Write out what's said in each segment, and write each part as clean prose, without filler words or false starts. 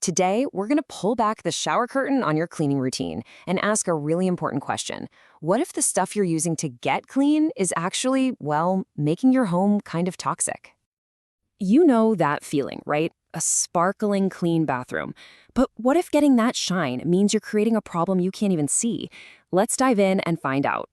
Today, we're going to pull back the shower curtain on your cleaning routine and ask a really important question. What if the stuff you're using to get clean is actually, well, making your home kind of toxic? You know that feeling, right? A sparkling clean bathroom. But what if getting that shine means you're creating a problem you can't even see? Let's dive in and find out.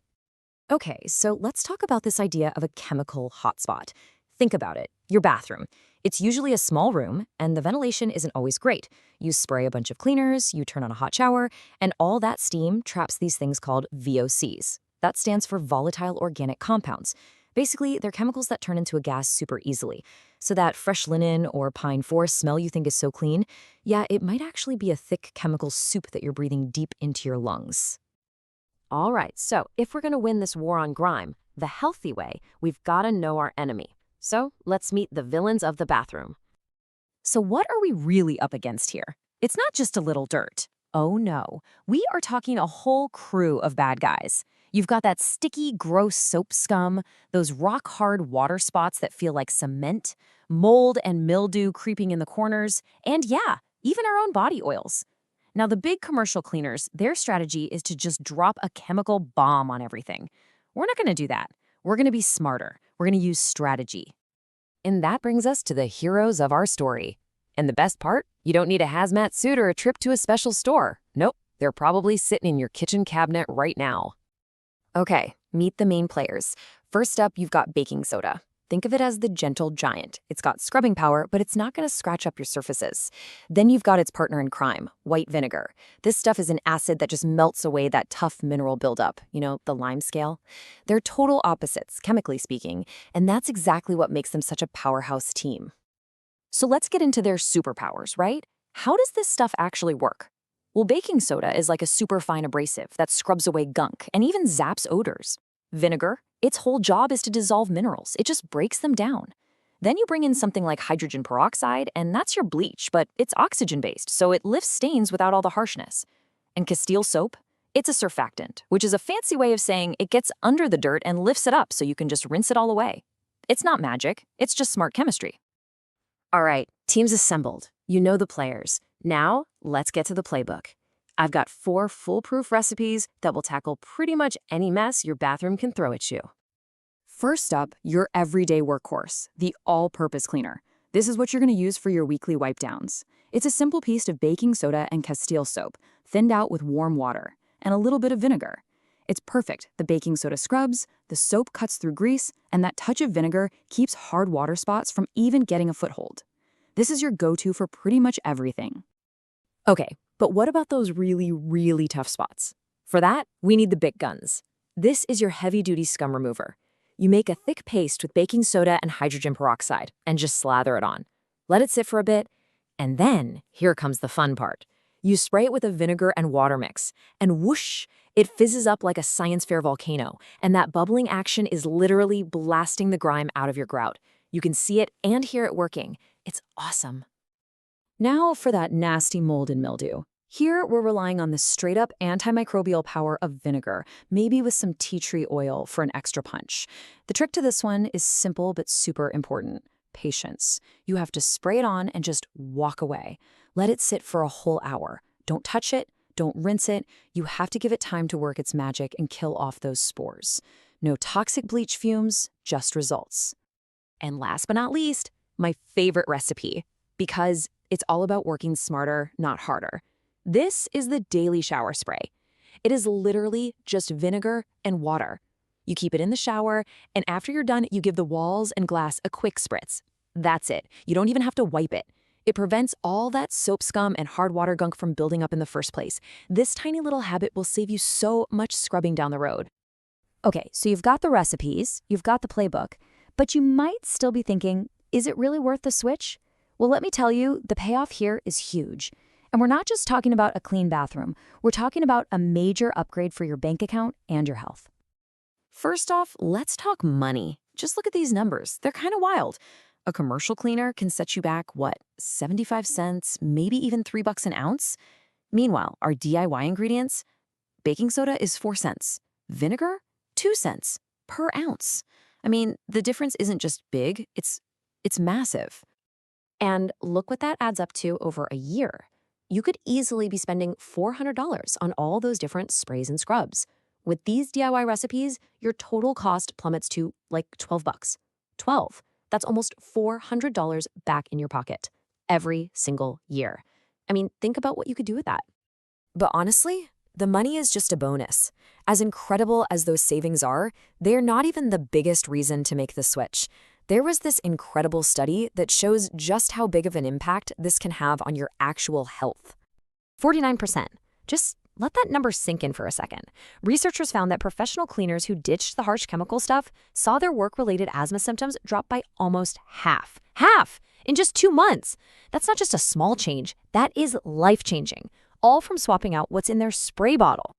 Okay, so let's talk about this idea of a chemical hotspot. Think about it. Your bathroom. It's usually a small room, and the ventilation isn't always great. You spray a bunch of cleaners, you turn on a hot shower, and all that steam traps these things called VOCs. That stands for volatile organic compounds. Basically, they're chemicals that turn into a gas super easily. So that fresh linen or pine forest smell you think is so clean, yeah, it might actually be a thick chemical soup that you're breathing deep into your lungs. All right, so if we're going to win this war on grime, the healthy way, we've got to know our enemy. So let's meet the villains of the bathroom. So what are we really up against here? It's not just a little dirt. Oh no, we are talking a whole crew of bad guys. You've got that sticky, gross soap scum, those rock-hard water spots that feel like cement, mold and mildew creeping in the corners, and yeah, even our own body oils. Now, the big commercial cleaners, their strategy is to just drop a chemical bomb on everything. We're not going to do that. We're going to be smarter. We're going to use strategy. And that brings us to the heroes of our story. And the best part? You don't need a hazmat suit or a trip to a special store. Nope, they're probably sitting in your kitchen cabinet right now. Okay, meet the main players. First up, you've got baking soda. Think of it as the gentle giant. It's got scrubbing power, but it's not going to scratch up your surfaces. Then you've got its partner in crime, white vinegar. This stuff is an acid that just melts away that tough mineral buildup, the lime scale. They're total opposites, chemically speaking, and that's exactly what makes them such a powerhouse team. So let's get into their superpowers, right? How does this stuff actually work? Well, baking soda is like a superfine abrasive that scrubs away gunk and even zaps odors. Vinegar, its whole job is to dissolve minerals. It just breaks them down. Then you bring in something like hydrogen peroxide, and that's your bleach, but it's oxygen-based, so it lifts stains without all the harshness. And Castile soap? It's a surfactant, which is a fancy way of saying it gets under the dirt and lifts it up so you can just rinse it all away. It's not magic, it's just smart chemistry. All right, teams assembled. You know the players. Now, let's get to the playbook. I've got 4 foolproof recipes that will tackle pretty much any mess your bathroom can throw at you. First up, your everyday workhorse, the all-purpose cleaner. This is what you're going to use for your weekly wipe downs. It's a simple piece of baking soda and Castile soap, thinned out with warm water, and a little bit of vinegar. It's perfect. The baking soda scrubs, the soap cuts through grease, and that touch of vinegar keeps hard water spots from even getting a foothold. This is your go-to for pretty much everything. Okay, but what about those really, really tough spots? For that, we need the big guns. This is your heavy-duty scum remover. You make a thick paste with baking soda and hydrogen peroxide and just slather it on. Let it sit for a bit, and then here comes the fun part. You spray it with a vinegar and water mix, and whoosh, it fizzes up like a science fair volcano, and that bubbling action is literally blasting the grime out of your grout. You can see it and hear it working. It's awesome. Now for that nasty mold and mildew. Here, we're relying on the straight-up antimicrobial power of vinegar, maybe with some tea tree oil for an extra punch. The trick to this one is simple but super important. Patience. You have to spray it on and just walk away. Let it sit for a whole hour. Don't touch it. Don't rinse it. You have to give it time to work its magic and kill off those spores. No toxic bleach fumes, just results. And last but not least, my favorite recipe, because it's all about working smarter, not harder. This is the daily shower spray. It is literally just vinegar and water. You keep it in the shower, and after you're done, you give the walls and glass a quick spritz. That's it. You don't even have to wipe it. It prevents all that soap scum and hard water gunk from building up in the first place. This tiny little habit will save you so much scrubbing down the road. Okay, so you've got the recipes, you've got the playbook, but you might still be thinking, is it really worth the switch? Well, let me tell you, the payoff here is huge. And we're not just talking about a clean bathroom. We're talking about a major upgrade for your bank account and your health. First off, let's talk money. Just look at these numbers. They're kind of wild. A commercial cleaner can set you back, 75 cents, maybe even $3 an ounce? Meanwhile, our DIY ingredients? Baking soda is 4 cents. Vinegar? 2 cents per ounce. I mean, the difference isn't just big, it's massive. And look what that adds up to over a year. You could easily be spending $400 on all those different sprays and scrubs. With these DIY recipes, your total cost plummets to like 12 bucks. 12. That's almost $400 back in your pocket every single year. I mean, think about what you could do with that. But honestly, the money is just a bonus. As incredible as those savings are, they're not even the biggest reason to make the switch. There was this incredible study that shows just how big of an impact this can have on your actual health. 49%. Just let that number sink in for a second. Researchers found that professional cleaners who ditched the harsh chemical stuff saw their work-related asthma symptoms drop by almost half. Half! In just 2 months. That's not just a small change. That is life-changing. All from swapping out what's in their spray bottle.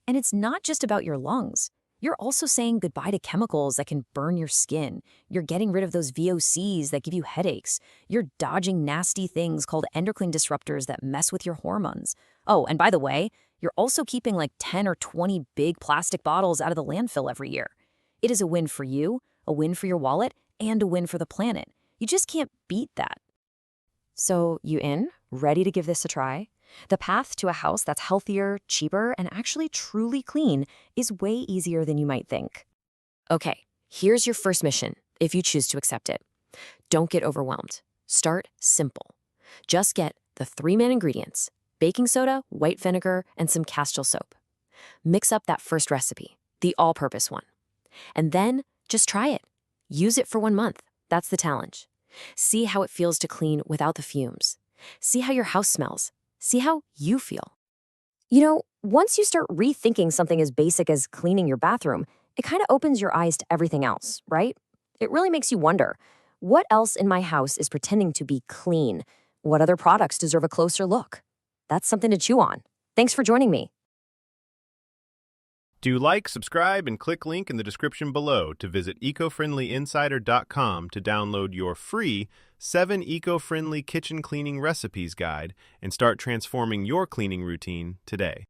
And it's not just about your lungs. You're also saying goodbye to chemicals that can burn your skin. You're getting rid of those VOCs that give you headaches. You're dodging nasty things called endocrine disruptors that mess with your hormones. Oh, and by the way, you're also keeping like 10 or 20 big plastic bottles out of the landfill every year. It is a win for you, a win for your wallet, and a win for the planet. You just can't beat that. So, you in? Ready to give this a try? The path to a house that's healthier, cheaper, and actually truly clean is way easier than you might think. Okay, here's your first mission, if you choose to accept it. Don't get overwhelmed. Start simple. Just get the 3 main ingredients: baking soda, white vinegar, and some Castile soap. Mix up that first recipe, the all-purpose one. And then just try it. Use it for 1 month. That's the challenge. See how it feels to clean without the fumes. See how your house smells. See how you feel. You know, once you start rethinking something as basic as cleaning your bathroom, it kind of opens your eyes to everything else, right? It really makes you wonder, what else in my house is pretending to be clean? What other products deserve a closer look? That's something to chew on. Thanks for joining me. Do like, subscribe, and click link in the description below to visit ecofriendlyinsider.com to download your free 7 eco-friendly kitchen cleaning recipes guide and start transforming your cleaning routine today.